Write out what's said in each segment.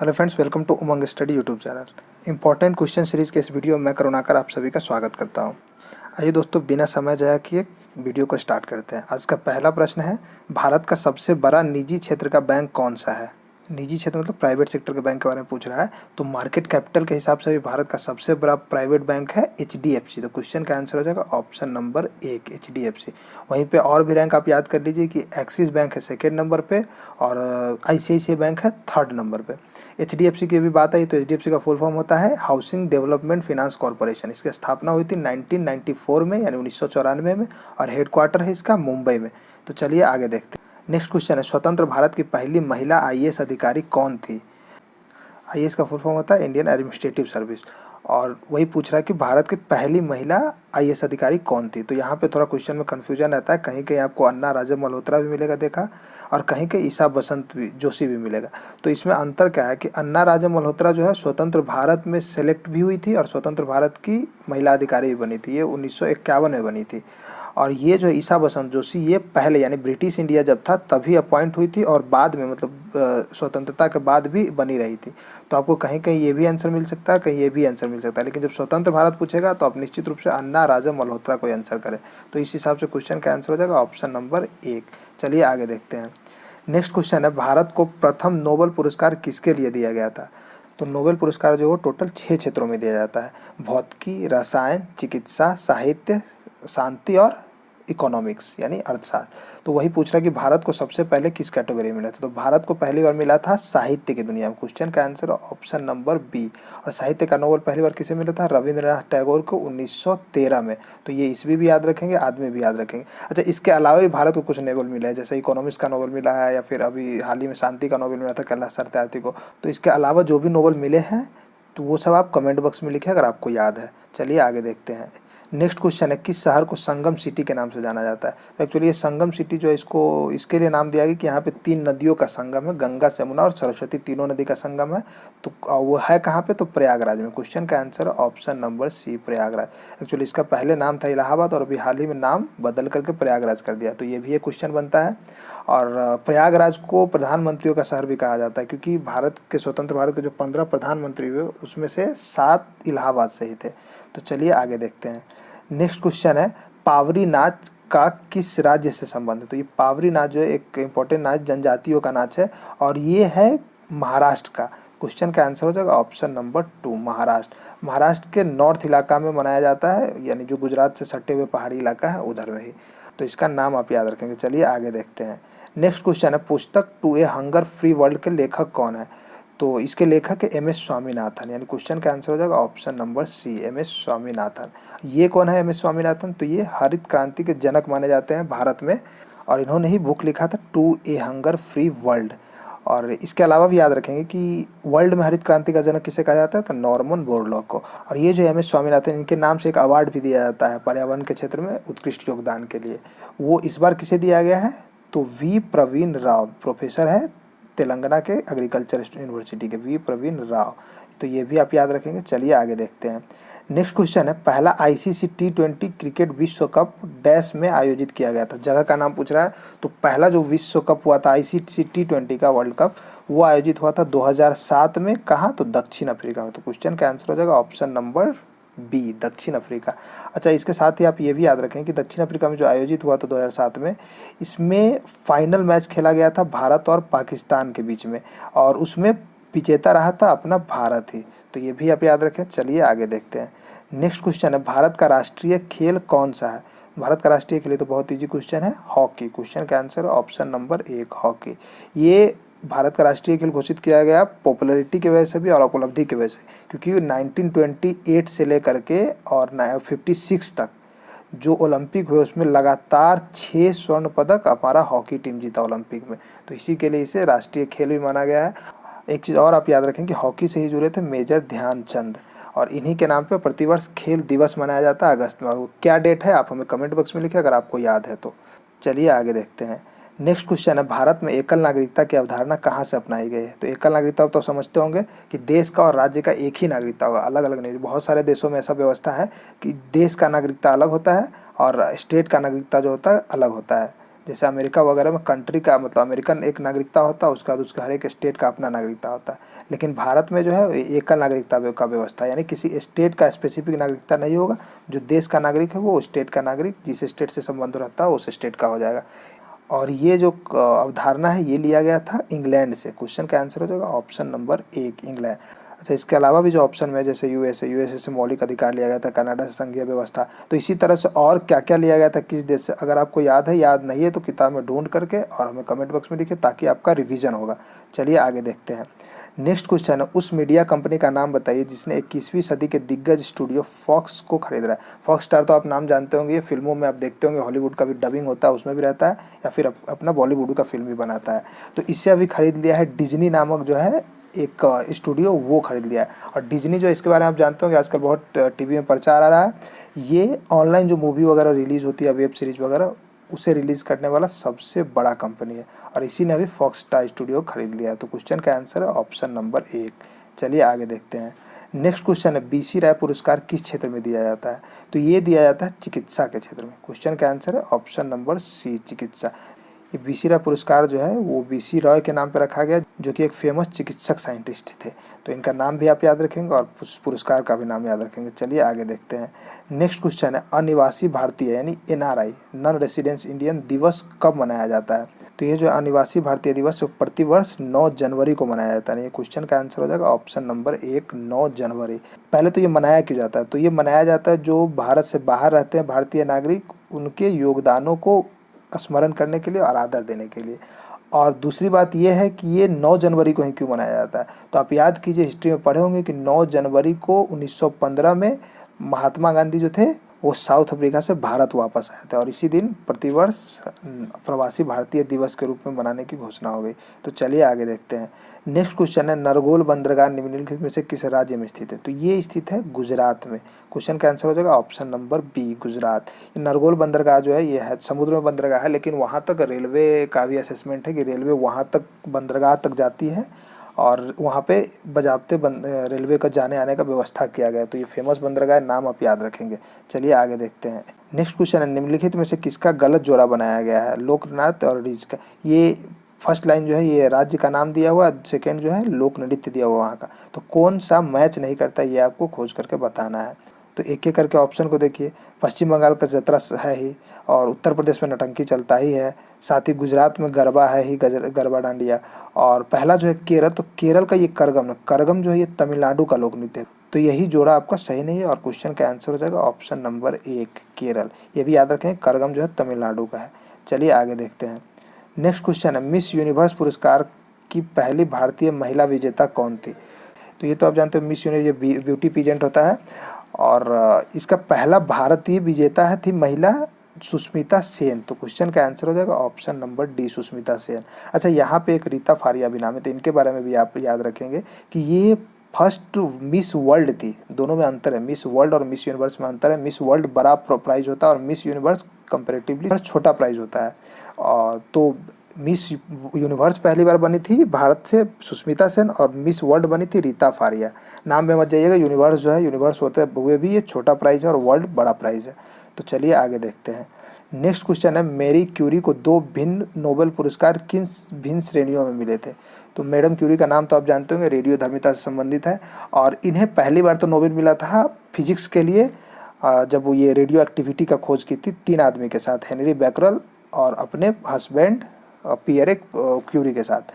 Hello friends, welcome to Umang study YouTube channel. Important question series के इस video में मैं करुणाकर आप सभी का स्वागत करता हूं। आइए दोस्तों, बिना समय जाया किए वीडियो को स्टार्ट करते हैं। आज का पहला प्रश्न है, भारत का सबसे बड़ा निजी क्षेत्र का बैंक कौन सा है। निजी क्षेत्र मतलब प्राइवेट सेक्टर के बैंक के बारे में पूछ रहा है। तो मार्केट कैपिटल के हिसाब से भी भारत का सबसे बड़ा प्राइवेट बैंक है HDFC। तो क्वेश्चन का आंसर हो जाएगा ऑप्शन नंबर 1 HDFC। वहीं पे और भी रैंक आप याद कर लीजिए कि एक्सिस बैंक है सेकेंड नंबर पे और ICICI बैंक है थर्ड नंबर पे। HDFC की भी बात आई तो HDFC का फुल फॉर्म होता है हाउसिंग डेवलपमेंट फाइनेंस कॉर्पोरेशन। इसकी स्थापना हुई थी 1994 में यानी 1994 में और हेडक्वार्टर है इसका मुंबई में। तो चलिए आगे देखते हैं। नेक्स्ट क्वेश्चन है, स्वतंत्र भारत की पहली महिला IAS अधिकारी कौन थी। IAS का फुल फॉर्म होता है इंडियन एडमिनिस्ट्रेटिव सर्विस। और वही पूछ रहा है कि भारत की पहली महिला IAS अधिकारी कौन थी। तो यहाँ पे थोड़ा क्वेश्चन में कन्फ्यूजन रहता है, कहीं कहीं आपको अन्ना राजा मल्होत्रा भी मिलेगा देखा, और कहीं कहीं ईशा बसंत भी जोशी भी मिलेगा। तो इसमें अंतर क्या है कि अन्ना राजा मल्होत्रा जो है स्वतंत्र भारत में सेलेक्ट भी हुई थी और स्वतंत्र भारत की महिला अधिकारी भी बनी थी, ये 1951 में बनी थी। और ये जो ईशा बसंत जोशी ये पहले यानी ब्रिटिश इंडिया जब था तभी अपॉइंट हुई थी और बाद में मतलब स्वतंत्रता के बाद भी बनी रही थी। तो आपको कहीं कहीं ये भी आंसर मिल सकता है, कहीं ये भी आंसर मिल सकता है, लेकिन जब स्वतंत्र भारत पूछेगा तो आप निश्चित रूप से अन्ना राजा मल्होत्रा को आंसर करें। तो इस हिसाब से क्वेश्चन का आंसर हो जाएगा ऑप्शन नंबर 1। चलिए आगे देखते हैं। नेक्स्ट क्वेश्चन है, भारत को प्रथम नोबेल पुरस्कार किसके लिए दिया गया था। तो नोबेल पुरस्कार जो हो टोटल 6 क्षेत्रों में दिया जाता है, भौतिकी, रसायन, चिकित्सा, साहित्य, शांति और इकोनॉमिक्स यानी अर्थशास्त्र। तो वही पूछ रहा है कि भारत को सबसे पहले किस कैटेगरी में मिला था। तो भारत को पहली बार मिला था साहित्य की दुनिया में। क्वेश्चन का आंसर ऑप्शन नंबर बी। और साहित्य का नोबेल पहली बार किसे मिला था, रविंद्रनाथ टैगोर को 1913 में। तो ये ईस्वी भी याद रखेंगे, आदमी भी याद रखेंगे। अच्छा, इसके अलावा भी भारत को कुछ नोबेल मिला है, जैसे इकोनॉमिक्स का नोबेल मिला है या फिर अभी हाल ही में शांति का नोबेल मिला था कैलाश सत्यार्थी को। तो इसके अलावा जो भी नोबेल मिले हैं तो वो सब आप कमेंट बॉक्स में लिखें अगर आपको याद है। चलिए आगे देखते हैं। नेक्स्ट क्वेश्चन है, किस शहर को संगम सिटी के नाम से जाना जाता है। तो एक्चुअली ये संगम सिटी जो है इसको इसके लिए नाम दिया गया कि यहाँ पे 3 नदियों का संगम है, गंगा, यमुना और सरस्वती, तीनों नदी का संगम है। तो वो है कहाँ पे, तो प्रयागराज में। क्वेश्चन का answer option number C Prayagraj. Actually इसका पहले नाम था इलाहाबाद और अभी हाल ही में नाम बदल करके प्रयागराज कर दिया। तो ये भी एक क्वेश्चन बनता है। और प्रयागराज को प्रधानमंत्रियों का शहर भी कहा जाता है क्योंकि भारत के स्वतंत्र भारत के जो 15 प्रधानमंत्री हुए उसमें से 7 इलाहाबाद से ही थे। तो चलिए आगे देखते हैं। नेक्स्ट क्वेश्चन है, पावरी नाच का किस राज्य से संबंध है। तो ये पावरी नाच जो है एक इम्पोर्टेंट नाच, जनजातियों का नाच है और ये है महाराष्ट्र का। क्वेश्चन का आंसर हो जाएगा ऑप्शन नंबर 2 महाराष्ट्र। महाराष्ट्र के नॉर्थ इलाका में मनाया जाता है, यानी जो गुजरात से सटे हुए पहाड़ी इलाका है उधर में ही। तो इसका नाम आप याद रखेंगे। चलिए आगे देखते हैं। नेक्स्ट क्वेश्चन है, पुस्तक to a hunger free world के लेखक कौन है। तो इसके लेखक है MS स्वामीनाथन, यानी क्वेश्चन का आंसर हो जाएगा option number C MS Swaminathan. ये कौन है MS स्वामीनाथन, तो ये हरित क्रांति के जनक माने जाते हैं भारत में और इन्होंने ही बुक लिखा था to a hunger free world. और इसके अलावा भी याद रखेंगे कि वर्ल्ड में हरित क्रांति का जनक किसे कहा जाता है, तो नॉर्मन बोरलॉग को। और ये जो MS स्वामीनाथन, इनके नाम से एक अवार्ड भी दिया जाता है पर्यावरण के क्षेत्र में उत्कृष्ट योगदान के लिए। वो इस बार किसे दिया गया है, तो V प्रवीण राव, प्रोफेसर है तेलंगाना के एग्रीकल्चर यूनिवर्सिटी के V प्रवीण राव। तो ये भी आप याद रखेंगे। चलिए आगे देखते हैं। नेक्स्ट क्वेश्चन है, पहला ICC T20 क्रिकेट विश्व कप डैश में आयोजित किया गया था। जगह का नाम पूछ रहा है। तो पहला जो विश्व कप हुआ था ICC T20 का वर्ल्ड कप, वो आयोजित हुआ था 2007 में। कहाँ, तो दक्षिण अफ्रीका में। तो क्वेश्चन का आंसर हो जाएगा ऑप्शन नंबर बी दक्षिण अफ्रीका। अच्छा, इसके साथ ही आप ये भी याद रखें कि दक्षिण अफ्रीका में जो आयोजित हुआ था 2007 में, इसमें फाइनल मैच खेला गया था भारत और पाकिस्तान के बीच में और उसमें विजेता रहा था अपना भारत ही। तो ये भी आप याद रखें। चलिए आगे देखते हैं। नेक्स्ट क्वेश्चन है, भारत का राष्ट्रीय खेल कौन सा है। भारत का राष्ट्रीय खेल तो बहुत ईजी क्वेश्चन है, हॉकी। क्वेश्चन का आंसर ऑप्शन नंबर 1 हॉकी। ये भारत का राष्ट्रीय खेल घोषित किया गया पॉपुलैरिटी की वजह से भी और उपलब्धि की वजह से, क्योंकि 1928 से लेकर के और 56 तक जो ओलंपिक हुए उसमें लगातार 6 स्वर्ण पदक हमारा हॉकी टीम जीता ओलंपिक में। तो इसी के लिए इसे राष्ट्रीय खेल भी माना गया है। एक चीज़ और आप याद रखें कि हॉकी से ही जुड़े थे मेजर ध्यानचंद और इन्हीं के नाम पे प्रतिवर्ष खेल दिवस मनाया जाता है अगस्त में। और वो क्या डेट है आप हमें कमेंट बॉक्स में लिखें अगर आपको याद है तो। चलिए आगे देखते हैं। नेक्स्ट क्वेश्चन है, भारत में एकल नागरिकता की अवधारणा कहाँ से अपनाई गई है। तो एकल नागरिकता तो समझते होंगे कि देश का और राज्य का एक ही नागरिकता होगा, अलग अलग नहीं। बहुत सारे देशों में ऐसा व्यवस्था है कि देश का नागरिकता अलग होता है और स्टेट का नागरिकता जो होता है अलग होता है। जैसे अमेरिका वगैरह में कंट्री का मतलब अमेरिकन एक नागरिकता होता है, उसके बाद उसका हर एक स्टेट का अपना नागरिकता होता है। लेकिन भारत में जो है एकल नागरिकता का व्यवस्था, यानी किसी स्टेट का स्पेसिफिक नागरिकता नहीं होगा। जो देश का नागरिक है वो स्टेट का नागरिक, जिस स्टेट से संबंध रहता है उस स्टेट का हो जाएगा। और ये जो अवधारणा है ये लिया गया था इंग्लैंड से। क्वेश्चन का आंसर हो जाएगा ऑप्शन नंबर 1 इंग्लैंड। अच्छा, इसके अलावा भी जो ऑप्शन में जैसे यूएसए से मौलिक अधिकार लिया गया था, कनाडा से संघीय व्यवस्था। तो इसी तरह से और क्या क्या लिया गया था किस देश से, अगर आपको याद है, याद नहीं है तो किताब में ढूंढ करके और हमें कमेंट बॉक्स में लिखिए ताकि आपका रिवीजन होगा। चलिए आगे देखते हैं। नेक्स्ट क्वेश्चन है, उस मीडिया कंपनी का नाम बताइए जिसने 21वीं सदी के दिग्गज स्टूडियो फॉक्स को खरीद रहा है। फॉक्स स्टार तो आप नाम जानते होंगे, ये फिल्मों में आप देखते होंगे, हॉलीवुड का भी डबिंग होता है उसमें भी रहता है, या फिर अपना बॉलीवुड का फिल्म भी बनाता है। तो इससे अभी खरीद लिया है डिज्नी नामक जो है एक स्टूडियो, वो खरीद लिया है। और डिज्नी जो, इसके बारे में आप जानते होंगे, आजकल बहुत टीवी में प्रचार आ रहा है। ये ऑनलाइन जो मूवी वगैरह रिलीज़ होती है, वेब सीरीज वगैरह, उसे रिलीज़ करने वाला सबसे बड़ा कंपनी है, और इसी ने अभी फॉक्स स्टार स्टूडियो खरीद लिया है। तो क्वेश्चन का आंसर है ऑप्शन नंबर 1। चलिए आगे देखते हैं। नेक्स्ट क्वेश्चन है, बीसी राय पुरस्कार किस क्षेत्र में दिया जाता है। तो ये दिया जाता है चिकित्सा के क्षेत्र में। क्वेश्चन का आंसर है ऑप्शन नंबर सी चिकित्सा। ये बीसी राय पुरस्कार जो है वो बीसी रॉय के नाम पर रखा गया, जो कि एक फेमस चिकित्सक साइंटिस्ट थे। तो इनका नाम भी आप याद रखेंगे और पुरस्कार का भी नाम याद रखेंगे। चलिए आगे देखते हैं। नेक्स्ट क्वेश्चन है, अनिवासी भारतीय यानी एनआरआई नॉन रेसिडेंस इंडियन दिवस कब मनाया जाता है। तो ये जो अनिवासी भारतीय दिवस प्रतिवर्ष 9 जनवरी को मनाया जाता है। ये क्वेश्चन का आंसर हो जाएगा ऑप्शन नंबर 1 9 जनवरी। पहले तो ये मनाया क्यों जाता है, तो ये मनाया जाता है जो भारत से बाहर रहते हैं भारतीय नागरिक, उनके योगदानों को स्मरण करने के लिए और आदर देने के लिए। और दूसरी बात यह है कि ये 9 जनवरी को ही क्यों मनाया जाता है। तो आप याद कीजिए, हिस्ट्री में पढ़े होंगे कि 9 जनवरी को 1915 में महात्मा गांधी जो थे वो साउथ अफ्रीका से भारत वापस आए थे, और इसी दिन प्रतिवर्ष प्रवासी भारतीय दिवस के रूप में मनाने की घोषणा हो गई। तो चलिए आगे देखते हैं। नेक्स्ट क्वेश्चन है, नरगोल बंदरगाह निम्नलिखित में से किस राज्य में स्थित है। तो ये स्थित है गुजरात में। क्वेश्चन का आंसर हो जाएगा ऑप्शन नंबर बी गुजरात। ये नरगोल बंदरगाह जो है ये है समुद्र में बंदरगाह है, लेकिन वहाँ तक रेलवे का भी असेसमेंट है कि रेलवे वहाँ तक बंदरगाह तक जाती है, और वहाँ पे बजाबते रेलवे का जाने आने का व्यवस्था किया गया है। तो ये फेमस बंदरगाह नाम आप याद रखेंगे। चलिए आगे देखते हैं। नेक्स्ट क्वेश्चन है, निम्नलिखित में से किसका गलत जोड़ा बनाया गया है, लोक नृत्य और रीज का। ये फर्स्ट लाइन जो है ये राज्य का नाम दिया हुआ, सेकेंड जो है लोक नृत्य दिया हुआ वहाँ का। तो कौन सा मैच नहीं करता ये आपको खोज करके बताना है। तो एक एक करके ऑप्शन को देखिए। पश्चिम बंगाल का जतरा है ही, और उत्तर प्रदेश में नौटंकी चलता ही है, साथ ही गुजरात में गरबा है ही, गरबा डांडिया। और पहला जो है केरल, तो केरल का ये करगम जो है ये तमिलनाडु का लोक नृत्य है। तो यही जोड़ा आपका सही नहीं है, और क्वेश्चन का आंसर हो जाएगा ऑप्शन नंबर 1 केरल। ये भी याद रखें, करगम जो है तमिलनाडु का है। चलिए आगे देखते हैं। नेक्स्ट क्वेश्चन है, मिस यूनिवर्स पुरस्कार की पहली भारतीय महिला विजेता कौन थी। तो ये तो आप जानते हो, मिस यूनिवर्स ये ब्यूटी पीजेंट होता है, और इसका पहला भारतीय विजेता है थी महिला सुष्मिता सेन। तो क्वेश्चन का आंसर हो जाएगा option number D Sushmita Sen. अच्छा, यहाँ पे एक रीता फारिया भी नाम है, तो इनके बारे में भी आप याद रखेंगे कि ये फर्स्ट मिस वर्ल्ड थी। दोनों में अंतर है, मिस वर्ल्ड और मिस यूनिवर्स में अंतर है। मिस वर्ल्ड बड़ा प्राइज होता है और मिस यूनिवर्स कंपेरेटिवली छोटा प्राइज होता है। और तो मिस यूनिवर्स पहली बार बनी थी भारत से सुष्मिता सेन, और मिस वर्ल्ड बनी थी रीता फारिया। नाम में मत जाइएगा, यूनिवर्स जो है यूनिवर्स होते हुए भी ये छोटा प्राइज है और वर्ल्ड बड़ा प्राइज है। तो चलिए आगे देखते हैं। नेक्स्ट क्वेश्चन है, मैरी क्यूरी को 2 भिन्न नोबेल पुरस्कार किन भिन्न श्रेणियों में मिले थे। तो मैडम क्यूरी का नाम तो आप जानते होंगे, रेडियोधर्मिता से संबंधित है, और इन्हें पहली बार तो नोबेल मिला था फिजिक्स के लिए, जब वो ये रेडियो एक्टिविटी का खोज की थी 3 आदमी के साथ, हेनरी बैकरल और अपने हस्बैंड पियरे क्यूरी के साथ।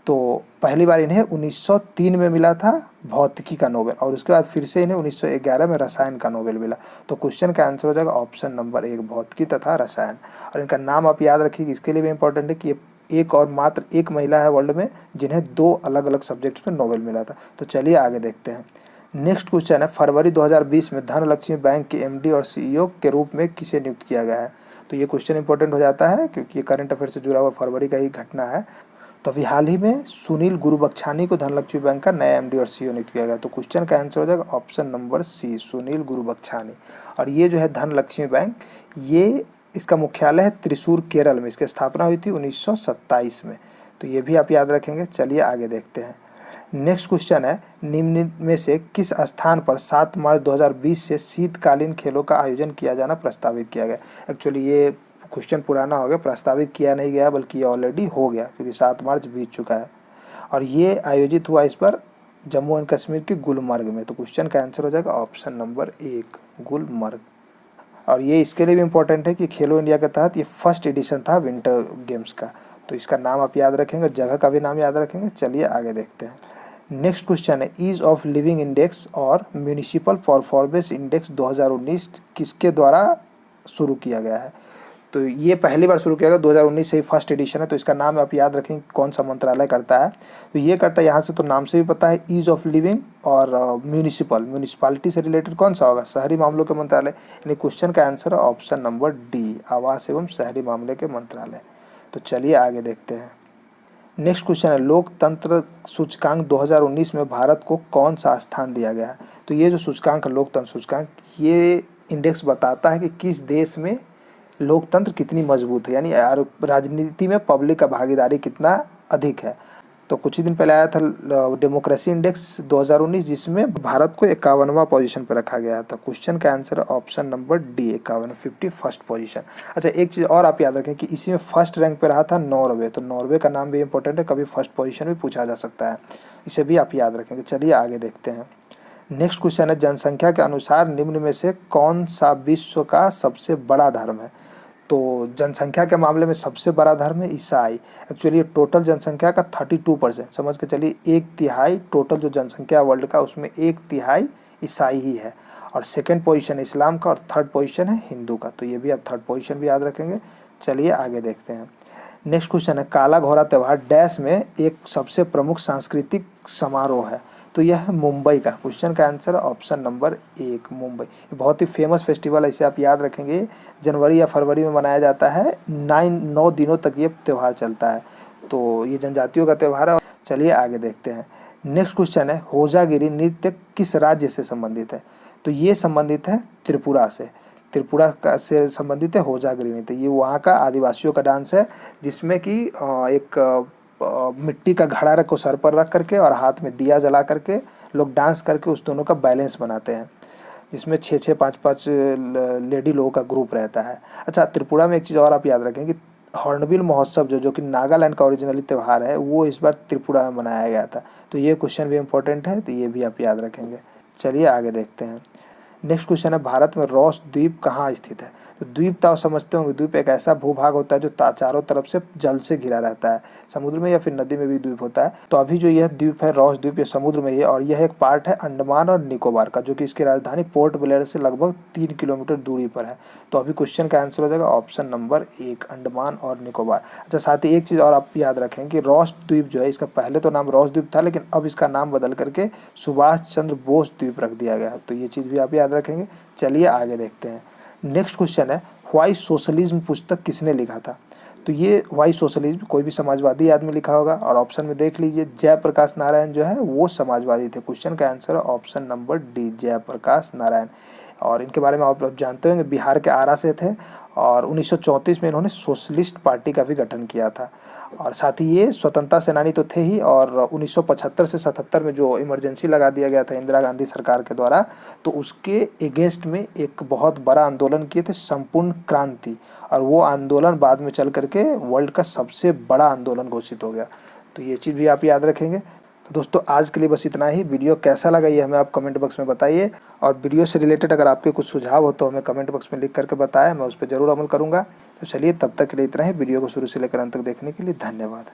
तो पहली बार इन्हें 1903 में मिला था भौतिकी का नोबेल, और उसके बाद फिर से इन्हें 1911 में रसायन का नोबेल मिला। तो क्वेश्चन का आंसर हो जाएगा ऑप्शन नंबर 1 भौतिकी तथा रसायन। और इनका नाम आप याद रखिए, इसके लिए भी इंपॉर्टेंट है कि ये एक और मात्र एक महिला है वर्ल्ड में जिन्हें 2 अलग अलग सब्जेक्ट्स में नोबेल मिला था। तो चलिए आगे देखते हैं। नेक्स्ट क्वेश्चन है, फरवरी 2020 में धनलक्ष्मी बैंक के एमडी और सीईओ के रूप में किसे नियुक्त किया गया है। तो ये क्वेश्चन इंपॉर्टेंट हो जाता है क्योंकि ये करंट अफेयर से जुड़ा हुआ फरवरी का ही घटना है। तो अभी हाल ही में सुनील गुरुबख्शानी को धनलक्ष्मी बैंक का नया एमडी और सीईओ नियुक्त किया गया। तो क्वेश्चन का आंसर हो जाएगा ऑप्शन नंबर सी सुनील गुरुबख्शानी। और ये जो है धनलक्ष्मी बैंक, ये इसका मुख्यालय है त्रिशूर केरल में। इसकी स्थापना हुई थी 1927 में। तो ये भी आप याद रखेंगे। चलिए आगे देखते हैं। नेक्स्ट क्वेश्चन है, निम्न में से किस स्थान पर 7 मार्च 2020 से शीतकालीन खेलों का आयोजन किया जाना प्रस्तावित किया गया। एक्चुअली ये क्वेश्चन पुराना हो गया, प्रस्तावित किया नहीं गया बल्कि ये ऑलरेडी हो गया क्योंकि 7 मार्च बीत चुका है। और ये आयोजित हुआ इस बार जम्मू एंड कश्मीर के गुलमर्ग में। तो क्वेश्चन का आंसर हो जाएगा ऑप्शन नंबर 1 गुलमर्ग। और ये इसके लिए भी इम्पोर्टेंट है कि खेलो इंडिया के तहत ये फर्स्ट एडिशन था विंटर गेम्स का। तो इसका नाम आप याद रखेंगे, जगह का भी नाम याद रखेंगे। चलिए आगे देखते हैं। नेक्स्ट क्वेश्चन है ईज ऑफ लिविंग इंडेक्स और म्यूनिसिपल परफॉर्मेंस इंडेक्स 2019 किसके द्वारा शुरू किया गया है। तो ये पहली बार शुरू किया गया, 2019 से ही फर्स्ट एडिशन है। तो इसका नाम आप याद रखें कौन सा मंत्रालय करता है। तो ये करता है, यहाँ से तो नाम से भी पता है, ईज ऑफ लिविंग और म्यूनिसिपालिटी से रिलेटेड कौन सा होगा, शहरी मामलों के मंत्रालय। यानी क्वेश्चन का आंसर है ऑप्शन नंबर डी आवास एवं शहरी मामले के मंत्रालय। तो चलिए आगे देखते हैं। नेक्स्ट क्वेश्चन है लोकतंत्र सूचकांक 2019 में भारत को कौन सा स्थान दिया गया है। तो ये जो सूचकांक है लोकतंत्र सूचकांक, ये इंडेक्स बताता है कि किस देश में लोकतंत्र कितनी मजबूत है, यानी राजनीति में पब्लिक का भागीदारी कितना अधिक है। तो कुछ ही दिन पहले आया था डेमोक्रेसी इंडेक्स 2019 जिसमें भारत को 51वां पोजीशन पर रखा गया था। क्वेश्चन का आंसर है option number D 51 51st position. अच्छा एक चीज़ और आप याद रखें कि इसी में फर्स्ट रैंक पे रहा था नॉर्वे। तो नॉर्वे का नाम भी इंपॉर्टेंट है, कभी फर्स्ट पोजीशन भी पूछा जा सकता है, इसे भी आप याद रखेंगे। चलिए आगे देखते हैं। नेक्स्ट क्वेश्चन है जनसंख्या के अनुसार निम्न में से कौन सा विश्व का सबसे बड़ा धर्म है। तो जनसंख्या के मामले में सबसे बड़ा धर्म है ईसाई। एक्चुअली टोटल जनसंख्या का 32% समझ के चलिए, 1/3 टोटल जो जनसंख्या वर्ल्ड का उसमें 1/3 ईसाई ही है। और सेकंड पोजीशन इस्लाम का और थर्ड पोजीशन है हिंदू का। तो ये भी आप थर्ड पोजीशन भी याद रखेंगे। चलिए आगे देखते हैं। नेक्स्ट क्वेश्चन है काला घोड़ा त्यौहार डैश में एक सबसे प्रमुख सांस्कृतिक समारोह है। तो यह है मुंबई का। क्वेश्चन का आंसर ऑप्शन नंबर 1 मुंबई। ये बहुत ही फेमस फेस्टिवल है, इसे आप याद रखेंगे। जनवरी या फरवरी में मनाया जाता है, 9 दिनों तक ये त्यौहार चलता है। तो ये जनजातियों का त्यौहार है। चलिए आगे देखते हैं। नेक्स्ट क्वेश्चन है होजागिरी नृत्य किस राज्य से संबंधित है। तो ये संबंधित है त्रिपुरा से। त्रिपुरा का से संबंधित है होजागिरी नृत्य। ये वहाँ का आदिवासियों का डांस है जिसमें कि एक मिट्टी का घड़ा रख को सर पर रख करके और हाथ में दिया जला करके लोग डांस करके उस दोनों का बैलेंस बनाते हैं, जिसमें 6-6 5-5 लेडी लोगों का ग्रुप रहता है। अच्छा त्रिपुरा में एक चीज़ और आप याद रखें कि हॉर्नबिल महोत्सव जो कि नागालैंड का ओरिजिनली त्यौहार है, वो इस बार त्रिपुरा में मनाया गया था। तो ये क्वेश्चन भी इंपॉर्टेंट है, तो ये भी आप याद रखेंगे। चलिए आगे देखते हैं। नेक्स्ट क्वेश्चन है भारत में रॉस द्वीप कहाँ स्थित है। तो द्वीप तो आप समझते होंगे, द्वीप एक ऐसा भूभाग होता है जो चारों तरफ से जल से घिरा रहता है। समुद्र में या फिर नदी में भी द्वीप होता है। तो अभी जो यह द्वीप है रॉस द्वीप, ये समुद्र में ही है और यह एक पार्ट है अंडमान और निकोबार का, जो कि इसकी राजधानी पोर्ट ब्लेयर से लगभग 3 किलोमीटर दूरी पर है। तो अभी क्वेश्चन का आंसर हो जाएगा ऑप्शन नंबर 1 अंडमान और निकोबार। अच्छा साथ ही एक चीज़ और आप याद रखें कि रॉस द्वीप जो है, इसका पहले तो नाम रॉस द्वीप था, लेकिन अब इसका नाम बदल करके सुभाष चंद्र बोस द्वीप रख दिया गया। तो ये चीज़ भी आप याद रखेंगे। चलिए आगे देखते हैं। नेक्स्ट क्वेश्चन है व्हाई सोशलिज्म पुस्तक किसने लिखा था। तो ये व्हाई सोशलिज्म कोई भी समाजवादी आदमी लिखा होगा और ऑप्शन में देख लीजिए जयप्रकाश नारायण जो है वो समाजवादी थे। क्वेश्चन का आंसर है option number D Jayaprakash Narayan. और इनके बारे में आप जानते होंगे, बिहार के आरा से थे और 1934 में इन्होंने सोशलिस्ट पार्टी का भी गठन किया था। और साथ ही ये स्वतंत्रता सेनानी तो थे ही, और 1975 से 77 में जो इमरजेंसी लगा दिया गया था इंदिरा गांधी सरकार के द्वारा, तो उसके अगेंस्ट में एक बहुत बड़ा आंदोलन किए थे संपूर्ण क्रांति। और वो आंदोलन बाद में चल करके वर्ल्ड का सबसे बड़ा आंदोलन घोषित हो गया। तो ये चीज़ भी आप याद रखेंगे। तो दोस्तों आज के लिए बस इतना ही। वीडियो कैसा लगा ये हमें आप कमेंट बॉक्स में बताइए, और वीडियो से रिलेटेड अगर आपके कुछ सुझाव हो तो हमें कमेंट बॉक्स में लिख करके बताएं, मैं उस पर ज़रूर अमल करूँगा। तो चलिए तब तक के लिए इतना ही। वीडियो को शुरू से लेकर अंत तक देखने के लिए धन्यवाद।